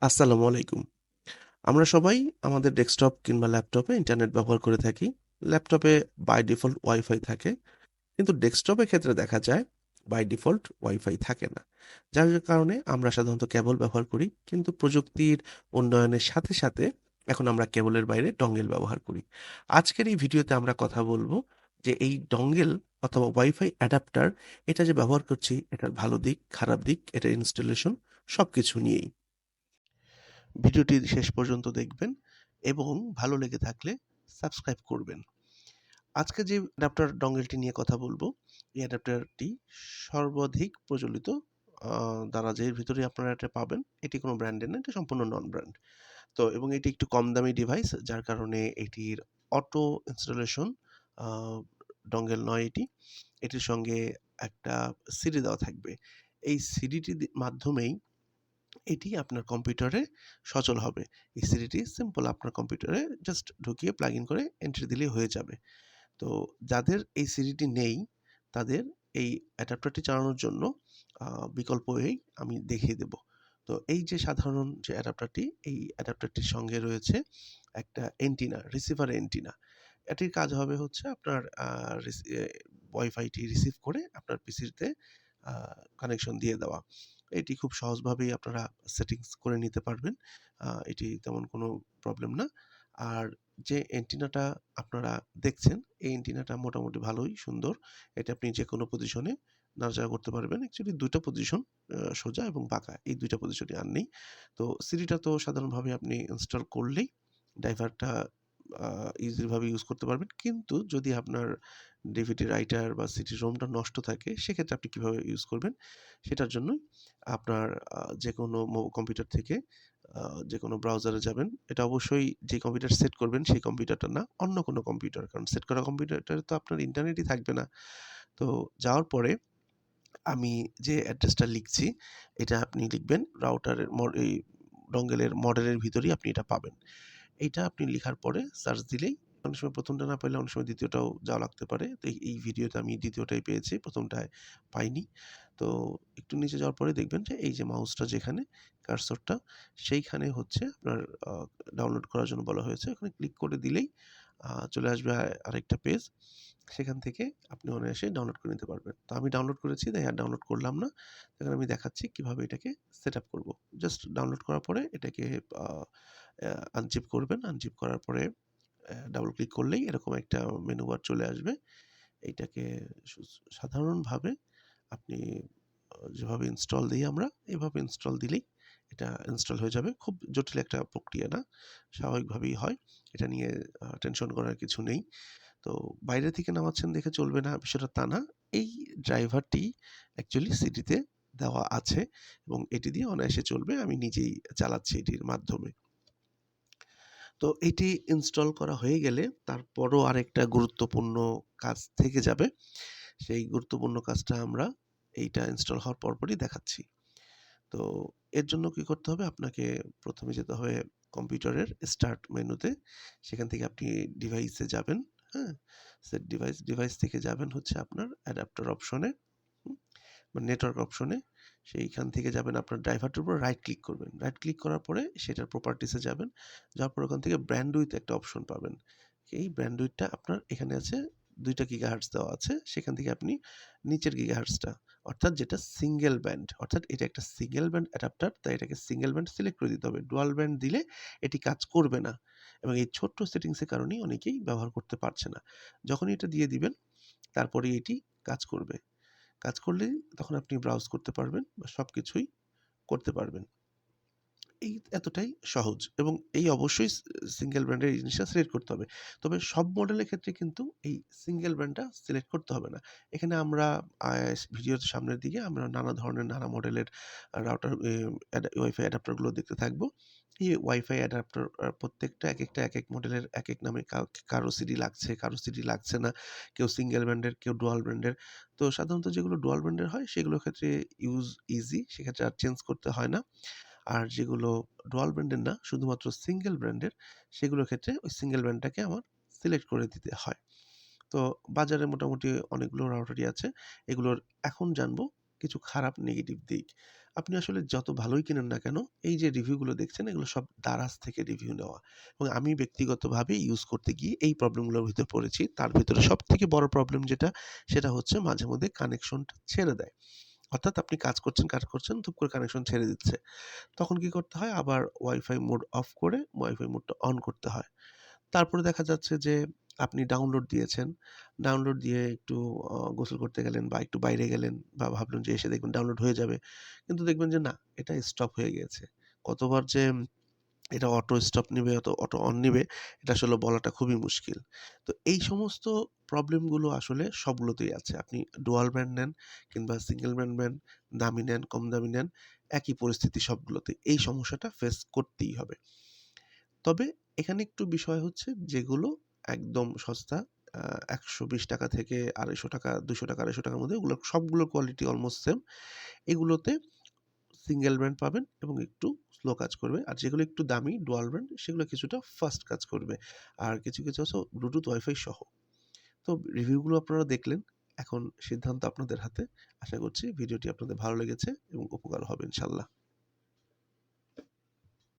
আসসালামু আলাইকুম। আমরা সবাই আমাদের ডেস্কটপ কিংবা ল্যাপটপে ইন্টারনেট ব্যবহার করে থাকি। ল্যাপটপে বাই ডিফল্ট ওয়াইফাই থাকে, কিন্তু ডেস্কটপের ক্ষেত্রে দেখা যায় বাই ডিফল্ট ওয়াইফাই থাকে না। যার কারণে আমরা সাধারণত কেবল ব্যবহার করি, কিন্তু প্রযুক্তির উন্নয়নের সাথে সাথে এখন আমরা কেবলের বাইরে ডঙ্গেল ব্যবহার করি। আজকের এই ভিডিওতে আমরা কথা বলবো যে এই ডঙ্গেল অথবা ওয়াইফাই অ্যাডাপ্টার এটা যে ব্যবহার করছি, এটার ভালো দিক, খারাপ দিক, এটার ইনস্টলেশন সবকিছু নিয়েই। ভিডিওটি শেষ পর্যন্ত দেখবেন এবং ভালো লেগে থাকলে সাবস্ক্রাইব করবেন। আজকে যে অ্যাডাপ্টার ডঙ্গেলটি নিয়ে কথা বলবো, এই অ্যাডাপ্টারটি সর্বাধিক প্রচলিত দারাজের ভিতরে আপনারা এটা পাবেন। এটি কোনো ব্র্যান্ডের না, এটা সম্পূর্ণ নন ব্র্যান্ড। তো এবং এটি একটু কম দামি ডিভাইস, যার কারণে এটির অটো ইনস্টলেশন ডঙ্গেল নয় এটি। এটির সঙ্গে একটা সিডি দেওয়া থাকবে। এই সিডিটির মাধ্যমেই এটি আপনার কম্পিউটারে সচল হবে। এই সিডিটি সিম্পল আপনার কম্পিউটারে জাস্ট ঢুকিয়ে প্লাগ ইন করে এন্ট্রি দিলেই হয়ে যাবে। তো যাদের এই সিডিটি নেই, তাদের এই অ্যাডাপ্টারটি চালানোর জন্য বিকল্প এই আমি দেখিয়ে দেব। তো এই যে সাধারণ যে অ্যাডাপ্টারটি, এই অ্যাডাপ্টারটির সঙ্গে রয়েছে একটা এন্টিনা, রিসিভার এন্টিনা। এটির কাজ হবে হচ্ছে আপনার ওয়াইফাইটি রিসিভ করে আপনার পিসিতে কানেকশন দিয়ে দেওয়া। এটি খুব সহজভাবেই আপনারা সেটিংস করে নিতে পারবেন। এটি তেমন কোনো প্রবলেম না। আর যে এন্টিনাটা আপনারা দেখছেন, এই এন্টিনাটা মোটামুটি ভালোই সুন্দর। এটা আপনি যেকোনো পজিশনে নাড়াচাড়া করতে পারবেন। অ্যাকচুয়ালি ২ টা পজিশন, সোজা এবং বাঁকা, এই ২ টা পজিশনই আর নেই। তো সিডিটা তো সাধারণভাবে আপনি ইনস্টল করলেই ড্রাইভারটা আ ইজিলি ভাবে ইউজ করতে পারবেন। কিন্তু যদি আপনার ডিভিডি রাইটার বা সিডি রোমটা নষ্ট থাকে, সেক্ষেত্রে আপনি কিভাবে ইউজ করবেন? সেটার জন্যই আপনার যেকোনো কম্পিউটার থেকে আ যেকোনো ব্রাউজারে যাবেন। এটা অবশ্যই যে কম্পিউটার সেট করবেন সেই কম্পিউটারটা না, অন্য কোনো কম্পিউটার। কারণ সেট করা কম্পিউটারে তো আপনার ইন্টারনেটই থাকবে না। তো যাওয়ার পরে আমি যে অ্যাড্রেসটা লিখছি, এটা আপনি লিখবেন রাউটারের এই ডঙ্গেলের মডেলের ভিতরেই আপনি এটা পাবেন। এইটা আপনি লিখার পরে সার্চ দিলেই অনেক সময় ১ম টা না পাইলে অনেক সময় ২য় টাও যাওয়া লাগতে পারে। তো এই ভিডিওতে আমি ২য় টাই পেয়েছি, ১ম টায় পাইনি। তো একটু নিচে যাওয়ার পরে দেখবেন যে এই যে মাউসটা যেখানে, কার্সরটা সেইখানে হচ্ছে আপনার আ ডাউনলোড করার জন্য বলা হয়েছে। ওখানে ক্লিক করে দিলেই চলে আসবে আরেকটা পেজ। সেখান থেকে আপনি অনায়াসে ডাউনলোড করে নিতে পারবেন। তো আমি ডাউনলোড করেছি, তাই আর ডাউনলোড করলাম না। এখানে আমি দেখাচ্ছি কিভাবে এটাকে সেটআপ করব। জাস্ট ডাউনলোড করার পরে এটাকে আ আ আনজিপ করবেন। আনজিপ করার পরে ডাবল ক্লিক করলেই এরকম একটা মেনু বার চলে আসবে। এইটাকে সাধারণভাবে আপনি যেভাবে ইনস্টল দেই আমরা, এভাবে ইনস্টল দিলেই এটা ইনস্টল হয়ে যাবে। খুব জটিল একটা প্রক্রিয়া না, স্বাভাবিকভাবেই হয়। এটা নিয়ে টেনশন করার কিছু নেই। তো বাইরে থেকে নামাচ্ছেন দেখে চলবে না, বিষয়টা তা না। এই ড্রাইভারটি অ্যাকচুয়ালি সিডিতে দেওয়া আছে এবং এটি দিয়ে অনায়াসে চলবে। আমি নিজেই চালাচ্ছি এটির মাধ্যমে। তো এটি ইনস্টল করা হয়ে গেলে তারপরও আরেকটা গুরুত্বপূর্ণ কাজ থেকে যাবে। সেই গুরুত্বপূর্ণ কাজটা আমরা এইটা ইনস্টল হওয়ার পরপরই দেখাচ্ছি। তো এর জন্য কি করতে হবে? আপনাকে ১ম এ যেতে হবে কম্পিউটারের স্টার্ট মেনুতে। সেখান থেকে আপনি ডিভাইসে যাবেন, হ্যাঁ? সেট ডিভাইস, ডিভাইস থেকে যাবেন হচ্ছে আপনার অ্যাডাপ্টার অপশনে, হুম? বা নেটওয়ার্ক অপশনে। সেইখান থেকে যাবেন আপনার ড্রাইভারটার উপর রাইট ক্লিক করবেন। রাইট ক্লিক করার পরে সেটার প্রপার্টিস এ যাবেন। যাওয়ার পর ওখান থেকে ব্যান্ডউইথ একটা অপশন পাবেন। এই ব্যান্ডউইথটা আপনার এখানে আছে ২ টা গিগাহার্টজ দেওয়া আছে। সেখান থেকে আপনি নিচের গিগাহার্টজটা, অর্থাৎ যেটা সিঙ্গেল ব্যান্ড, অর্থাৎ এটা একটা সিঙ্গেল ব্যান্ড অ্যাডাপ্টার, তাই এটাকে সিঙ্গেল ব্যান্ড সিলেক্ট করে দিতে হবে। ডুয়াল ব্যান্ড দিলে এটি কাজ করবে না এবং এই ছোট্ট সেটিংসের কারণেই অনেকেই ব্যবহার করতে পারছে না। যখনই এটা দিয়ে দিবেন, তারপরেই এটি কাজ করবে। কাজ করলেই তখন আপনি ব্রাউজ করতে পারবেন বা সবকিছুই করতে পারবেন। এই এতটাই সহজ এবং এই অবশ্যই সিঙ্গেল ব্র্যান্ডের এই জিনিসটা সিলেক্ট করতে হবে। তবে সব মডেলের ক্ষেত্রে কিন্তু এই সিঙ্গেল ব্র্যান্ডটা সিলেক্ট করতে হবে না। এখানে আমরা আ ভিডিওর সামনের দিকে আমরা নানা ধরনের নানা মডেলের রাউটার ওয়াইফাই অ্যাডাপ্টার গুলো দেখতে থাকবো। এই ওয়াইফাই অ্যাডাপ্টার প্রত্যেকটা একেকটা একেক মডেলের একেক নামে কারো সিডি লাগছে, কারো সিডি লাগছে না। কেউ সিঙ্গেল ব্র্যান্ডের, কেউ ডুয়াল ব্র্যান্ডের। তো সাধারণত যেগুলো ডুয়াল ব্র্যান্ডের হয় সেগুলোর ক্ষেত্রে ইউজ ইজি, সেক্ষেত্রে আর চেঞ্জ করতে হয় না। আর যেগুলো ডুয়াল ব্র্যান্ডের না, শুধুমাত্র সিঙ্গেল ব্র্যান্ডের, সেগুলোর ক্ষেত্রে ওই সিঙ্গেল ব্র্যান্ডটাকে আমার সিলেক্ট করে দিতে হয়। তো বাজারে মোটামুটি অনেকগুলো রাউটারই আছে। এগুলোর এখন জানবো কিছু খারাপ নেগেটিভ দিক। আপনি আসলে যত ভালোই কিনেন না কেন, এই যে রিভিউগুলো দেখছেন এগুলো সব দারাজ থেকে রিভিউ নেওয়া। এবং আমি ব্যক্তিগতভাবে ইউজ করতে গিয়ে এই প্রবলেমগুলোর ভিতরে পড়েছি। তার ভেতরে সবথেকে বড় প্রবলেম যেটা, সেটা হচ্ছে মাঝে মধ্যে কানেকশনটা ছেড়ে দেয়। অর্থাৎ আপনি কাজ করছেন, ধুপ করে কানেকশন ছেড়ে দিচ্ছে। তখন কি করতে হয়? আবার ওয়াইফাই মোড অফ করে ওয়াইফাই মোডটা অন করতে হয়। তারপরে দেখা যাচ্ছে যে আপনি ডাউনলোড দিয়েছেন। ডাউনলোড দিয়ে একটু গোসল করতে গেলেন বা একটু বাইরে গেলেন বা ভাবলেন যে এসে দেখবেন ডাউনলোড হয়ে যাবে। কিন্তু দেখবেন যে না, এটা স্টপ হয়ে গিয়েছে। কতবার যে এটা অটো স্টপ নিবে, অটো অন নিবে, এটা আসলে বলাটা খুবই মুশকিল। তো এই সমস্ত প্রবলেমগুলো আসলে সবগুলোতেই আছে। আপনি ডুয়াল ব্র্যান্ড নেন কিংবা সিঙ্গেল ব্র্যান্ড নেন, দামি নেন, কম দামি নেন, একই পরিস্থিতি সবগুলোতেই। এই সমস্যাটা ফেস করতেই হবে। তবে এখানে একটু বিষয় হচ্ছে যেগুলো একদম সস্তা, আ ৳১২০ থেকে ৳২৫০, ৳২০০, ৳২৫০ র মধ্যে ওগুলো সবগুলোর কোয়ালিটি অলমোস্ট সেম। এগুলোতে সিঙ্গেল ব্র্যান্ড পাবেন এবং একটু স্লো কাজ করবে। আর যেগুলো একটু দামি ডুয়াল ব্র্যান্ড সেগুলো কিছুটা ফাস্ট কাজ করবে। আর কিছু আছে ব্লুটুথ ওয়াইফাই সহ। তো রিভিউগুলো আপনারা দেখলেন। এখন সিদ্ধান্ত আপনাদের হাতে। আশা করছি ভিডিওটি আপনাদের ভালো লেগেছে এবং উপকার হবে ইনশাআল্লাহ।